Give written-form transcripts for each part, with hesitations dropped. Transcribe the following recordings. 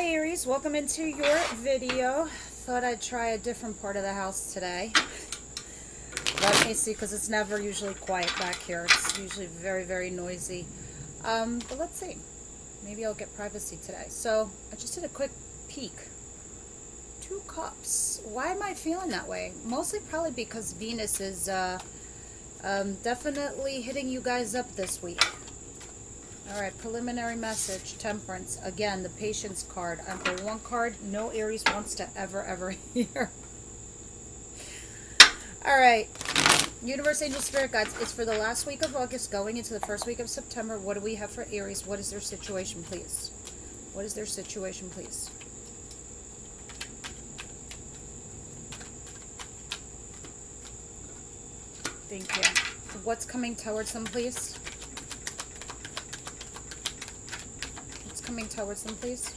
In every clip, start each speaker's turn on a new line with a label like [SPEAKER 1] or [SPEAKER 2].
[SPEAKER 1] Hi Aries, welcome into your video. Thought I'd try a different part of the house today. Let me see, because it's never usually quiet back here. It's usually very, very noisy. But let's see. Maybe I'll get privacy today. So I just did a quick peek. 2 cups. Why am I feeling that way? Mostly probably because Venus is definitely hitting you guys up this week. Alright, preliminary message, Temperance. Again, the Patience card. The one card no Aries wants to ever hear. Alright, Universe, Angel, Spirit Guides. It's for the last week of August, going into the first week of September. What do we have for Aries? What is their situation, please? What is their situation, please? Thank you. What's coming towards them, please? Coming towards them, please.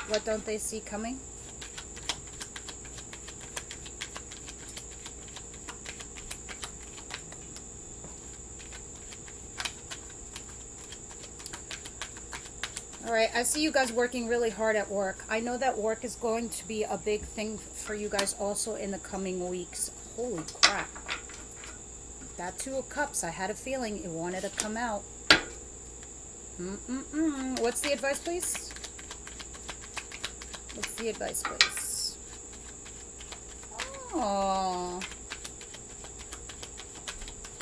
[SPEAKER 1] What don't they see coming? All right, I see you guys working really hard at work. I know that work is going to be a big thing for you guys also in the coming weeks. Holy crap. That 2 of Cups, I had a feeling it wanted to come out. What's the advice, please? What's the advice, please? Oh,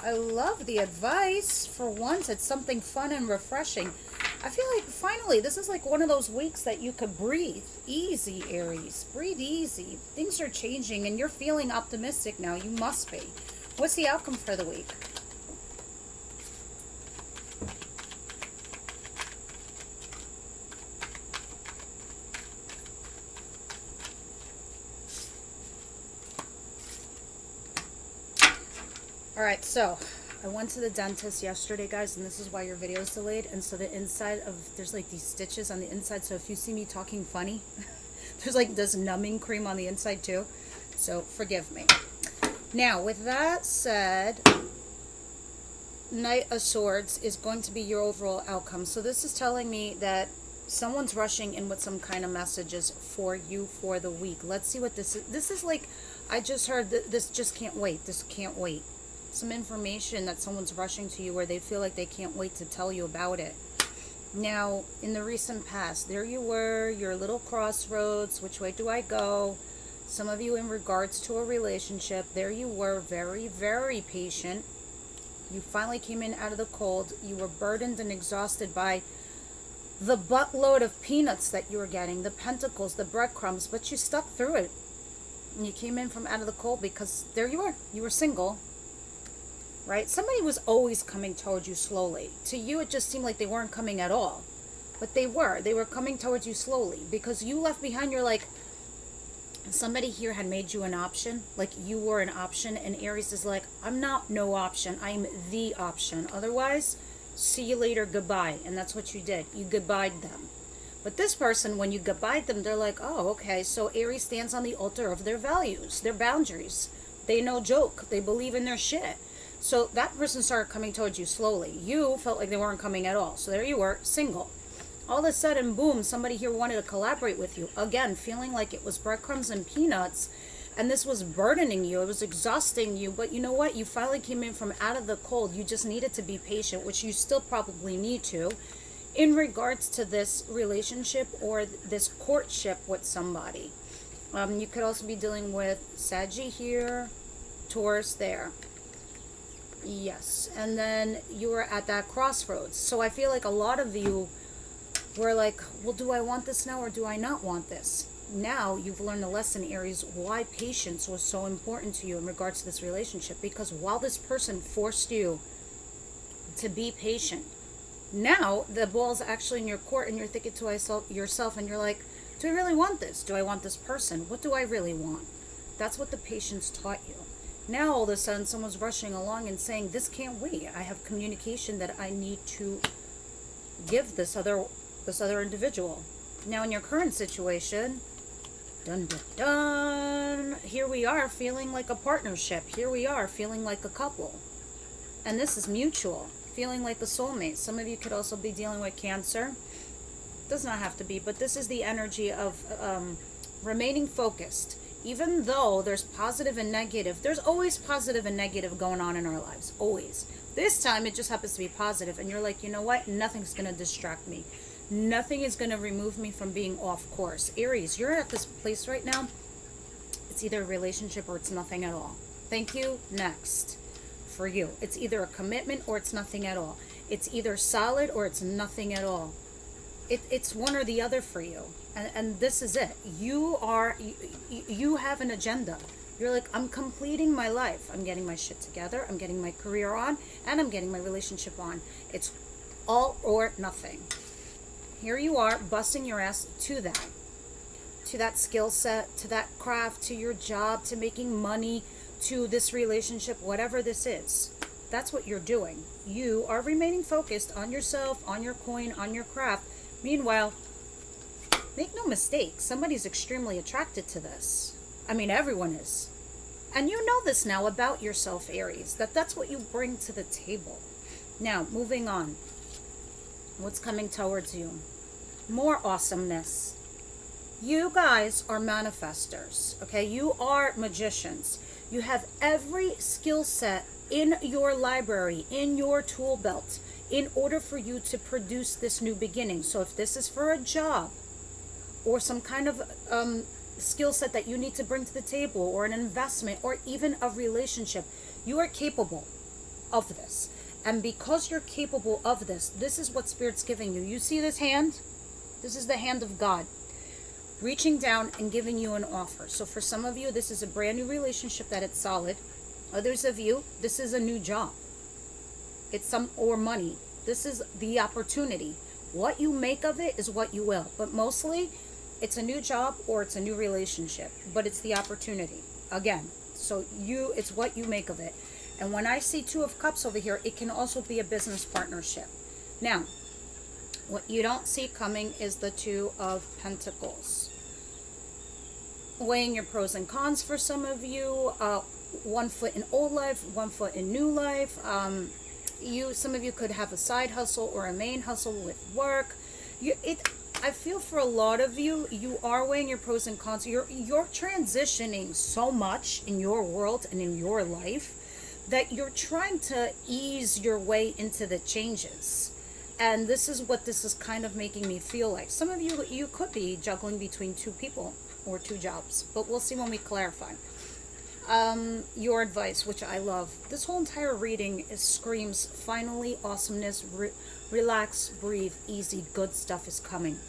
[SPEAKER 1] I love the advice. For once, it's something fun and refreshing. I feel like finally this is like one of those weeks that you could breathe easy, Aries. Breathe easy. Things are changing and you're feeling optimistic now. You must be. What's the outcome for the week? All right, so I went to the dentist yesterday, guys, and this is why your video is delayed. And so the inside of, there's like these stitches on the inside. So if you see me talking funny, there's like this numbing cream on the inside too. So forgive me. Now, with that said, Knight of Swords is going to be your overall outcome. So this is telling me that someone's rushing in with some kind of messages for you for the week. Let's see what this is. This is like, I just heard this just can't wait. This can't wait. Some information that someone's rushing to you where they feel like they can't wait to tell you about it. Now, in the recent past, there you were, your little crossroads, which way do I go? Some of you in regards to a relationship, there you were, very, very patient. You finally came in out of the cold. You were burdened and exhausted by the buttload of peanuts that you were getting, the pentacles, the breadcrumbs, but you stuck through it. And you came in from out of the cold because there you were single. Right? Somebody was always coming towards you slowly. To you, it just seemed like they weren't coming at all. But they were. They were coming towards you slowly. Because you left behind, you're like, somebody here had made you an option. Like you were an option. And Aries is like, I'm not no option. I'm the option. Otherwise, see you later, goodbye. And that's what you did. You goodbyed them. But this person, when you goodbyed them, they're like, oh, okay. So Aries stands on the altar of their values, their boundaries. They no joke. They believe in their shit. So that person started coming towards you slowly. You felt like they weren't coming at all. So there you were, single. All of a sudden, boom, somebody here wanted to collaborate with you. Again, feeling like it was breadcrumbs and peanuts. And this was burdening you. It was exhausting you. But you know what? You finally came in from out of the cold. You just needed to be patient, which you still probably need to, in regards to this relationship or this courtship with somebody. You could also be dealing with Saggy here, Taurus there. Yes, and then you were at that crossroads. So I feel like a lot of you were like, well, do I want this now or do I not want this? Now you've learned a lesson, Aries, why patience was so important to you in regards to this relationship. Because while this person forced you to be patient, now the ball's actually in your court and you're thinking to yourself and you're like, do I really want this? Do I want this person? What do I really want? That's what the patience taught you. Now all of a sudden someone's rushing along and saying, this can't wait. I have communication that I need to give this other individual. Now in your current situation, Dun, dun, dun. Here we are feeling like a partnership. Here we are feeling like a couple. And this is mutual, feeling like a soulmate. Some of you could also be dealing with Cancer. Does not have to be, but this is the energy of remaining focused. Even though there's positive and negative, there's always positive and negative going on in our lives. Always. This time it just happens to be positive, and you're like, you know what? Nothing's going to distract me. Nothing is going to remove me from being off course. Aries, you're at this place right now. It's either a relationship or it's nothing at all. Thank you. Next. For you, it's either a commitment or it's nothing at all. It's either solid or it's nothing at all. It's one or the other for you. And this is it. You have an agenda. You're like, I'm completing my life. I'm getting my shit together. I'm getting my career on. And I'm getting my relationship on. It's all or nothing. Here you are, busting your ass to that skill set, to that craft, to your job, to making money, to this relationship, whatever this is. That's what you're doing. You are remaining focused on yourself, on your coin, on your craft. Meanwhile, make no mistake, somebody's extremely attracted to this. I mean, everyone is. And you know this now about yourself, Aries, that's what you bring to the table. Now, moving on. What's coming towards you? More awesomeness. You guys are manifestors, okay? You are magicians. You have every skill set in your library, in your tool belt, in order for you to produce this new beginning. So if this is for a job or some kind of skill set that you need to bring to the table, or an investment, or even a relationship, you are capable of this. And because you're capable of this, this is what Spirit's giving you. You see this hand? This is the hand of God reaching down and giving you an offer. So for some of you, this is a brand new relationship that it's solid. Others of you, this is a new job. It's or money. This is the opportunity. What you make of it is what you will. But mostly, it's a new job or it's a new relationship. But it's the opportunity. Again, so it's what you make of it. And when I see Two of Cups over here, it can also be a business partnership. Now, what you don't see coming is the Two of Pentacles. Weighing your pros and cons for some of you. 1 foot in old life, 1 foot in new life. Some of you could have a side hustle or a main hustle with work. I feel for a lot of you, you are weighing your pros and cons. You're transitioning so much in your world and in your life that you're trying to ease your way into the changes. And this is what this is kind of making me feel like. Some of you could be juggling between 2 people or 2 jobs, but we'll see when we clarify. Your advice, which I love. This whole entire reading screams, finally, awesomeness, relax, breathe, easy, good stuff is coming.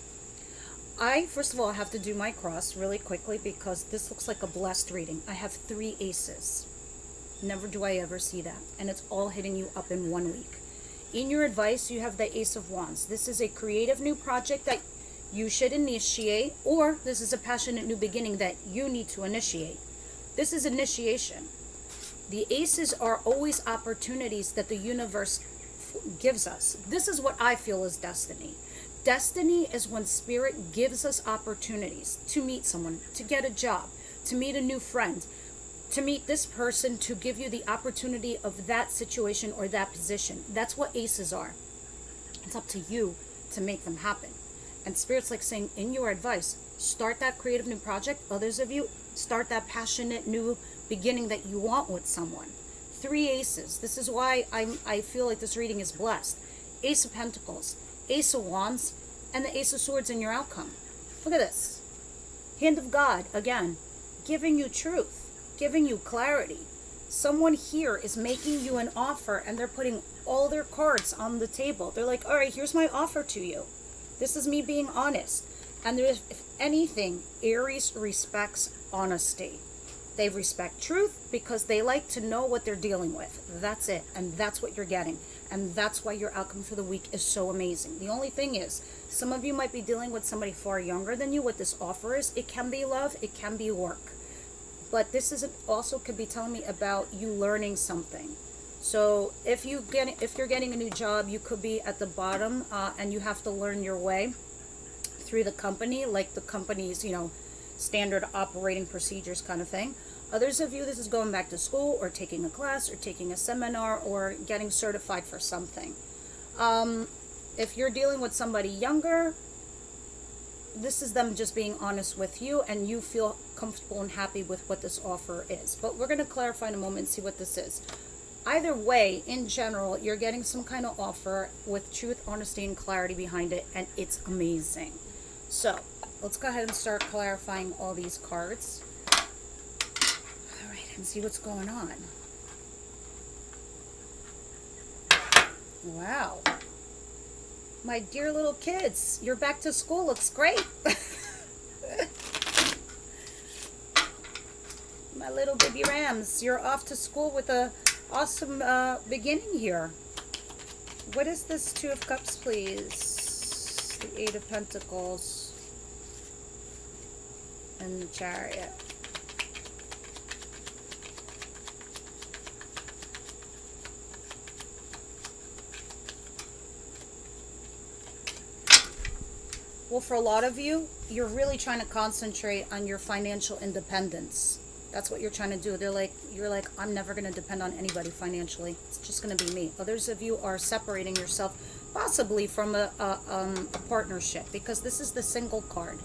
[SPEAKER 1] First of all, have to do my cross really quickly because this looks like a blessed reading. I have 3 aces. Never do I ever see that. And it's all hitting you up in 1 week. In your advice, you have the Ace of Wands. This is a creative new project that you should initiate, or this is a passionate new beginning that you need to initiate. This is initiation. The aces are always opportunities that the universe gives us. This is what I feel is destiny. Destiny is when Spirit gives us opportunities to meet someone, to get a job, to meet a new friend, to meet this person, to give you the opportunity of that situation or that position. That's what aces are. It's up to you to make them happen. And Spirit's like saying, in your advice, start that creative new project. Others of you, start that passionate new beginning that you want with someone. 3 aces. This is why I feel like this reading is blessed. Ace of Pentacles, Ace of Wands, and the Ace of Swords in your outcome. Look at this. Hand of God, again, giving you truth, giving you clarity. Someone here is making you an offer and they're putting all their cards on the table. They're like, all right, here's my offer to you. This is me being honest. And there's, if anything, Aries respects honesty. They respect truth because they like to know what they're dealing with. That's it. And that's what you're getting. And that's why your outcome for the week is so amazing. The only thing is, some of you might be dealing with somebody far younger than you. What this offer is, it can be love, it can be work. But this is also could be telling me about you learning something. So if you're getting a new job, you could be at the bottom and you have to learn your way through the company. Like the company's, standard operating procedures kind of thing. Others of you, this is going back to school or taking a class or taking a seminar or getting certified for something. If you're dealing with somebody younger, this is them just being honest with you, and you feel comfortable and happy with what this offer is. But we're going to clarify in a moment and see what this is. Either way, in general, you're getting some kind of offer with truth, honesty, and clarity behind it, and it's amazing. So let's go ahead and start clarifying all these cards. All right, and see what's going on. Wow. My dear little kids, you're back to school. Looks great. My little baby rams, you're off to school with a awesome beginning here. What is this Two of Cups, please? The Eight of Pentacles and the Chariot. Well, for a lot of you, you're really trying to concentrate on your financial independence. That's what you're trying to do. You're like, I'm never going to depend on anybody financially. It's just going to be me. Others of you are separating yourself, possibly from a partnership, because this is the single card.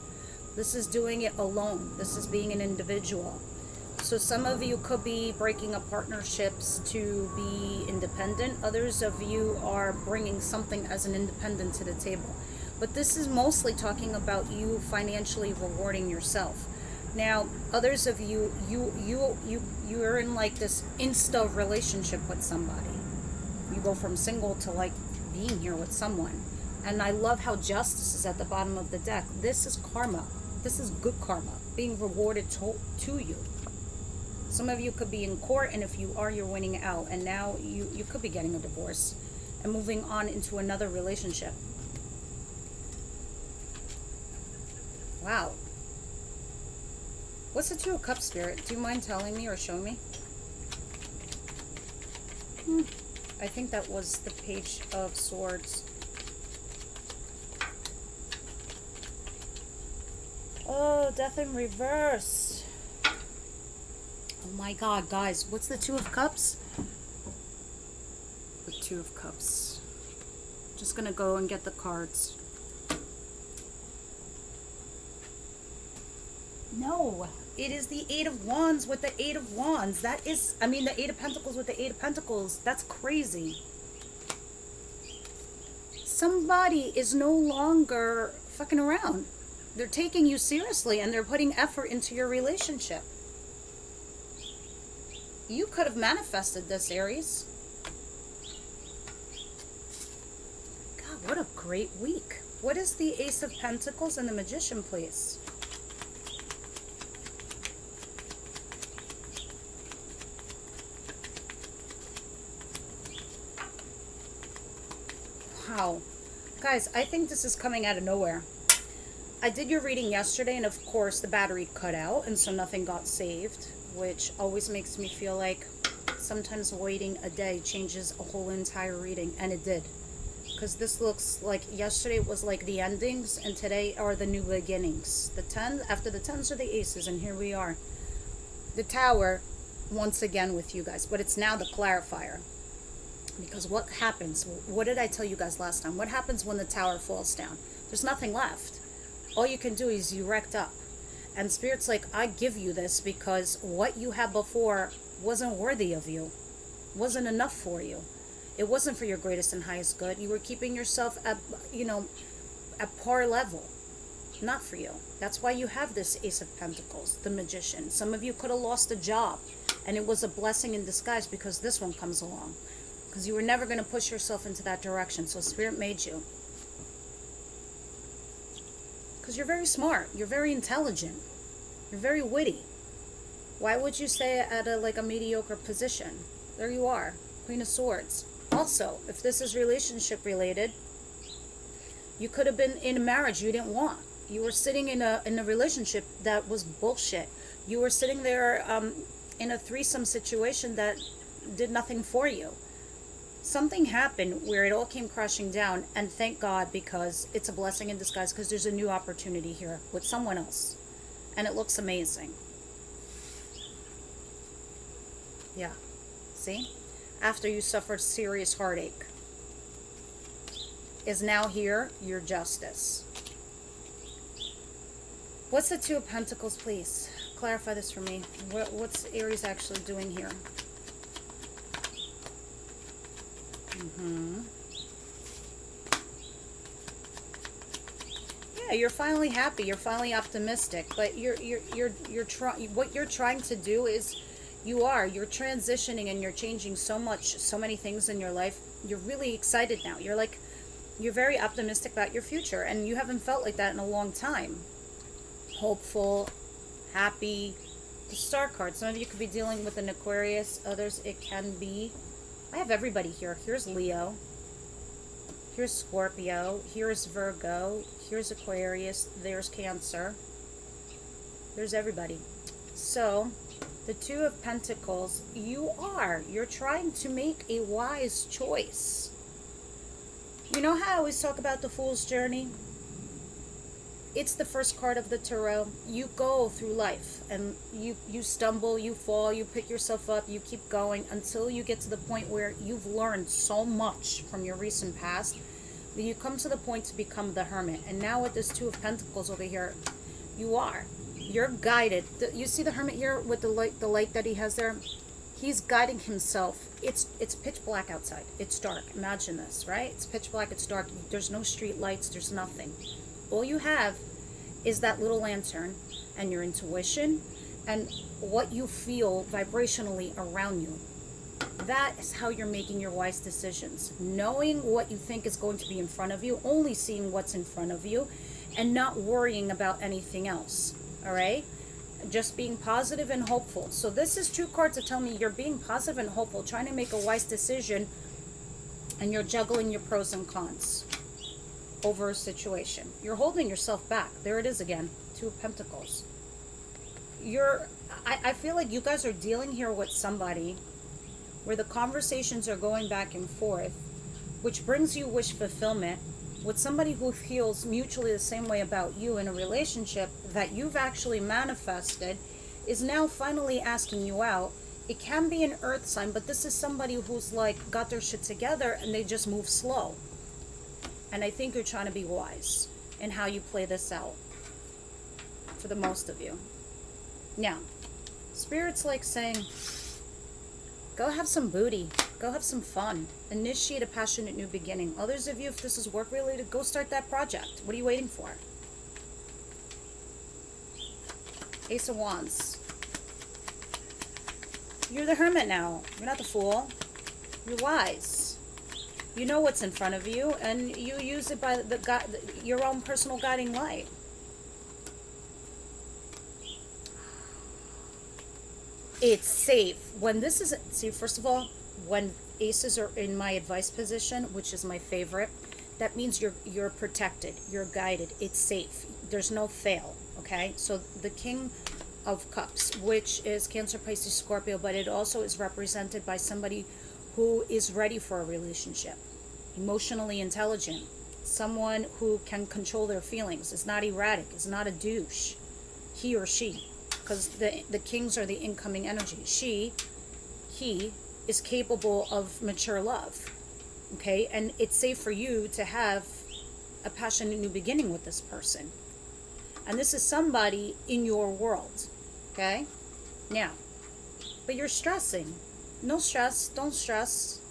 [SPEAKER 1] This is doing it alone. This is being an individual. So some of you could be breaking up partnerships to be independent. Others of you are bringing something as an independent to the table. But this is mostly talking about you financially rewarding yourself. Now, others of you, you're in like this insta relationship with somebody. You go from single to like being here with someone. And I love how justice is at the bottom of the deck. This is karma. This is good karma being rewarded to you. Some of you could be in court, and if you are, you're winning out. And now you could be getting a divorce and moving on into another relationship. Wow. What's the Two of Cups, Spirit? Do you mind telling me or showing me? I think that was the Page of Swords. Oh, Death in reverse. Oh my God, guys. What's the Two of Cups? The Two of Cups. Just gonna go and get the cards. No, it is the Eight of Wands with the Eight of Wands. That is, I mean, the Eight of Pentacles with the Eight of Pentacles. That's crazy. Somebody is no longer fucking around. They're taking you seriously, and they're putting effort into your relationship. You could have manifested this, Aries. God, what a great week. What is the Ace of Pentacles and the Magician, please? Wow. Guys, I think this is coming out of nowhere. I did your reading yesterday, and of course the battery cut out, and so nothing got saved, which always makes me feel like sometimes waiting a day changes a whole entire reading, and it did. Because this looks like yesterday was like the endings, and today are the new beginnings. The 10, after the 10s are the aces, and here we are. The Tower, once again with you guys, but it's now the clarifier. Because what happens, what did I tell you guys last time? What happens when the Tower falls down? There's nothing left. All you can do is you wrecked up. And Spirit's like, I give you this because what you had before wasn't worthy of you. Wasn't enough for you. It wasn't for your greatest and highest good. You were keeping yourself at, at par level. Not for you. That's why you have this Ace of Pentacles, the Magician. Some of you could have lost a job, and it was a blessing in disguise because this one comes along. Because you were never going to push yourself into that direction. So Spirit made you. Because you're very smart. You're very intelligent. You're very witty. Why would you stay at a mediocre position? There you are. Queen of Swords. Also, if this is relationship related, you could have been in a marriage you didn't want. You were sitting in a relationship that was bullshit. You were sitting there in a threesome situation that did nothing for you. Something happened where it all came crashing down, and thank God, because it's a blessing in disguise, because there's a new opportunity here with someone else. And it looks amazing. Yeah. See? After you suffered serious heartache. Is now here your justice. What's the Two of Pentacles, please? Clarify this for me. What's Aries actually doing here? Yeah, you're finally happy. You're finally optimistic. But what you're trying to do is you're transitioning and you're changing so many things in your life. You're really excited now. You're very optimistic about your future, and you haven't felt like that in a long time. Hopeful, happy. The Star card. Some of you could be dealing with an Aquarius. Others, it can be. I have everybody here. Here's Leo. Here's Scorpio. Here's Virgo. Here's Aquarius. There's Cancer. There's everybody. So, the Two of Pentacles, you're trying to make a wise choice. You know how I always talk about the Fool's Journey? It's the first card of the tarot. You go through life and you stumble, you fall, you pick yourself up, you keep going until you get to the point where you've learned so much from your recent past that you come to the point to become the Hermit. And now with this Two of Pentacles over here, you're guided. You see the Hermit here with the light that he has there? He's guiding himself. It's pitch black outside. It's dark. Imagine this, right? It's pitch black, it's dark. There's no street lights, there's nothing. All you have is that little lantern and your intuition and what you feel vibrationally around you. That is how you're making your wise decisions. Knowing what you think is going to be in front of you, only seeing what's in front of you, and not worrying about anything else. All right? Just being positive and hopeful. So this is two cards that tell me you're being positive and hopeful, trying to make a wise decision, and you're juggling your pros and cons over a situation. You're holding yourself back. There it is again. Two of Pentacles. I feel like you guys are dealing here with somebody where the conversations are going back and forth, which brings you wish fulfillment with somebody who feels mutually the same way about you in a relationship that you've actually manifested, is now finally asking you out. It can be an earth sign, but this is somebody who's like got their shit together and they just move slow. And I think you're trying to be wise in how you play this out for the most of you. Now, Spirit's like saying, go have some booty. Go have some fun. Initiate a passionate new beginning. Others of you, if this is work related, go start that project. What are you waiting for? Ace of Wands. You're the Hermit now. You're not the Fool. You're wise. You know what's in front of you, and you use it by your own personal guiding light. It's safe. When this is, see, first of all, when aces are in my advice position, which is my favorite, that means you're protected, you're guided, it's safe. There's no fail, okay? So the King of Cups, which is Cancer, Pisces, Scorpio, but it also is represented by somebody who is ready for a relationship, emotionally intelligent, someone who can control their feelings, is not erratic, is not a douche, he or she, because the kings are the incoming energy. He is capable of mature love, okay? And it's safe for you to have a passionate new beginning with this person. And this is somebody in your world, okay? Now, but you're stressing. No stress, don't stress.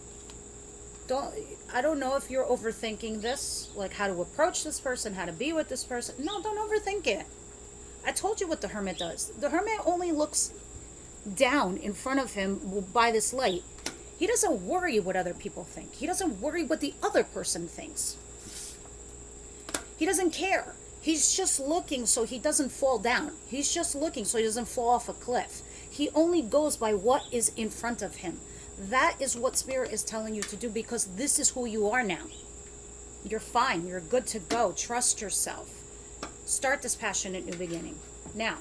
[SPEAKER 1] I don't know if you're overthinking this, like how to approach this person, how to be with this person. No, don't overthink it. I told you what the Hermit does. The Hermit only looks down in front of him by this light. He doesn't worry what other people think. He doesn't worry what the other person thinks. He doesn't care. He's just looking so he doesn't fall down. He's just looking so he doesn't fall off a cliff. He only goes by what is in front of him. That is what Spirit is telling you to do, because this is who you are now. You're fine. You're good to go. Trust yourself. Start this passionate new beginning. Now,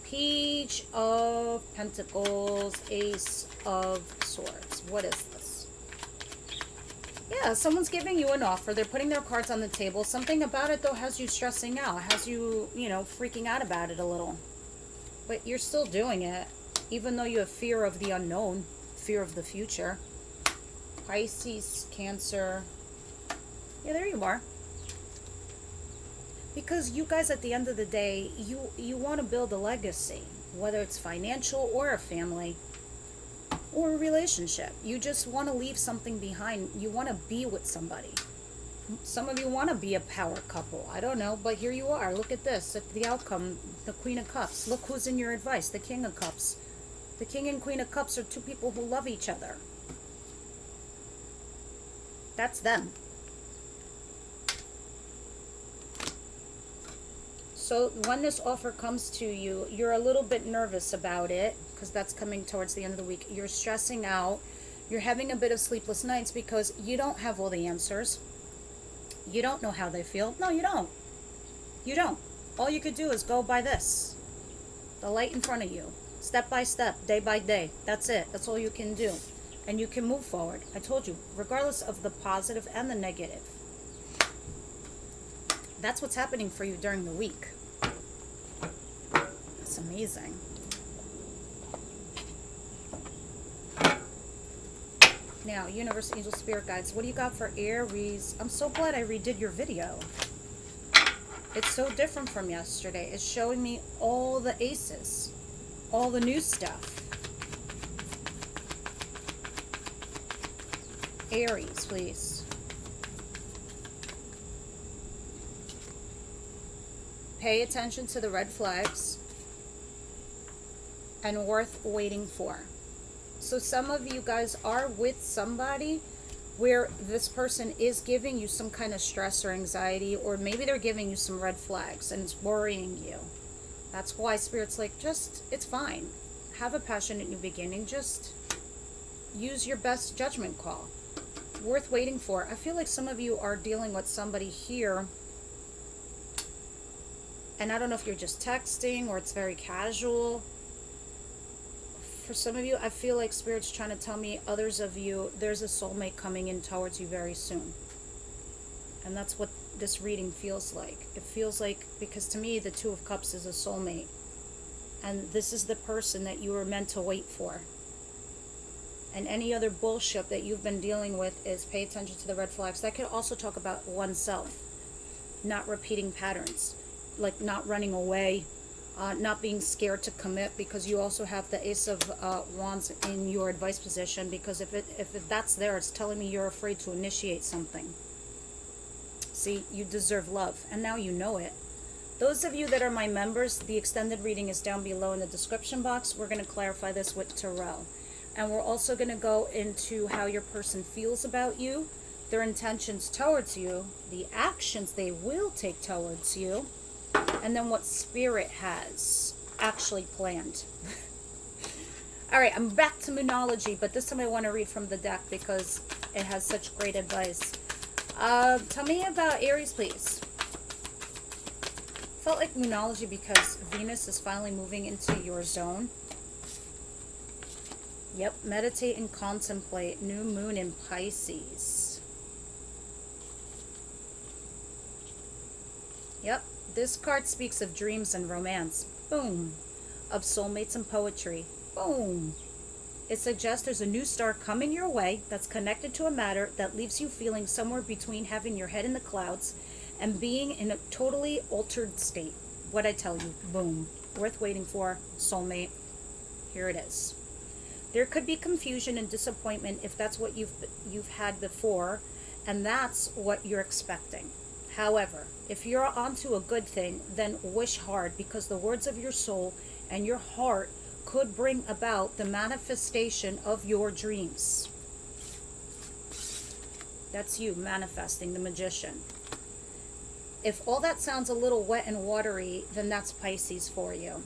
[SPEAKER 1] Page of Pentacles, Ace of Swords. What is this? Yeah, someone's giving you an offer. They're putting their cards on the table. Something about it, though, has you stressing out. Has you, freaking out about it a little. But you're still doing it. Even though you have fear of the unknown. Fear of the future. Pisces, Cancer. Yeah, there you are. Because you guys, at the end of the day, you want to build a legacy. Whether it's financial or a family. Or a relationship. You just want to leave something behind. You want to be with somebody. Some of you want to be a power couple. I don't know, but here you are. Look at this. At the outcome, the Queen of Cups. Look who's in your advice. The King of Cups. The King and Queen of Cups are two people who love each other. That's them. So when this offer comes to you, you're a little bit nervous about it, because that's coming towards the end of the week. You're stressing out. You're having a bit of sleepless nights because you don't have all the answers. You don't know how they feel. No, you don't. You don't. All you could do is go by this. The light in front of you. Step by step, day by day. That's it. That's all you can do. And you can move forward. I told you, regardless of the positive and the negative. That's what's happening for you during the week. That's amazing. Now, Universe, Angel, Spirit Guides, what do you got for Aries? I'm so glad I redid your video. It's so different from yesterday. It's showing me all the aces. All the new stuff. Aries, please. Pay attention to the red flags. And worth waiting for. So some of you guys are with somebody where this person is giving you some kind of stress or anxiety, or maybe they're giving you some red flags and it's worrying you. That's why Spirit's like, it's fine. Have a passionate new beginning. Just use your best judgment call. Worth waiting for. I feel like some of you are dealing with somebody here, and I don't know if you're just texting or it's very casual. For some of you, I feel like Spirit's trying to tell me, others of you, there's a soulmate coming in towards you very soon. And that's what this reading feels like. It feels like, because to me, the Two of Cups is a soulmate. And this is the person that you were meant to wait for. And any other bullshit that you've been dealing with is pay attention to the red flags. That could also talk about oneself. Not repeating patterns. Like not running away. Not being scared to commit, because you also have the Ace of Wands in your advice position, because if that's there, it's telling me you're afraid to initiate something. See, you deserve love, and now you know it. Those of you that are my members, the extended reading is down below in the description box. We're going to clarify this with tarot. And we're also going to go into how your person feels about you, their intentions towards you, the actions they will take towards you, and then what Spirit has actually planned. All right, I'm back to Moonology, but this time I want to read from the deck because it has such great advice. Tell me about Aries, please. Felt like Moonology because Venus is finally moving into your zone. Yep, meditate and contemplate. New moon in Pisces. Yep. This card speaks of dreams and romance. Boom. Of soulmates and poetry. Boom. It suggests there's a new star coming your way that's connected to a matter that leaves you feeling somewhere between having your head in the clouds and being in a totally altered state. What I tell you. Boom. Worth waiting for. Soulmate. Here it is. There could be confusion and disappointment if that's what you've had before, and that's what you're expecting. However, if you're onto a good thing, then wish hard, because the words of your soul and your heart could bring about the manifestation of your dreams. That's you manifesting, the Magician. If all that sounds a little wet and watery, then that's Pisces for you.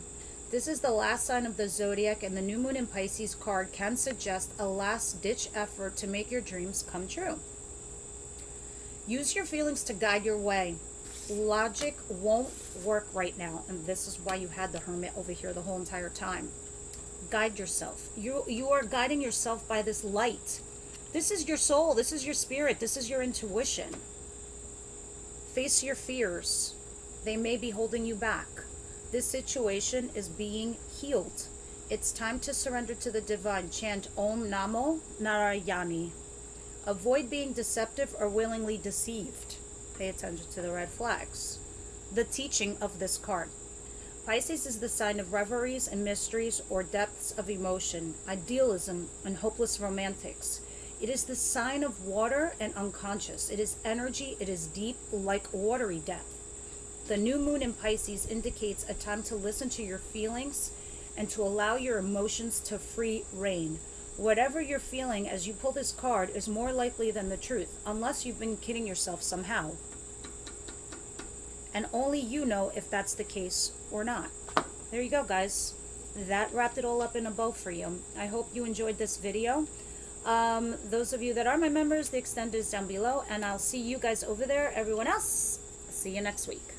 [SPEAKER 1] This is the last sign of the zodiac, and the new moon in Pisces card can suggest a last-ditch effort to make your dreams come true. Use your feelings to guide your way. Logic won't work right now, and this is why you had the Hermit over here the whole entire time. Guide yourself. You are guiding yourself by this light. This is your soul. This is your spirit. This is your intuition. Face your fears. They may be holding you back. This situation is being healed. It's time to surrender to the divine. Chant Om Namo Narayani. Avoid being deceptive or willingly deceived. Pay attention to the red flags. The teaching of this card. Pisces is the sign of reveries and mysteries or depths of emotion, idealism and hopeless romantics. It is the sign of water and unconscious. It is energy. It is deep, like watery depth. The new moon in Pisces indicates a time to listen to your feelings and to allow your emotions to free reign. Whatever you're feeling as you pull this card is more likely than the truth, unless you've been kidding yourself somehow. And only you know if that's the case or not. There you go, guys. That wrapped it all up in a bow for you. I hope you enjoyed this video. Those of you that are my members, the extended is down below, and I'll see you guys over there. Everyone else, see you next week.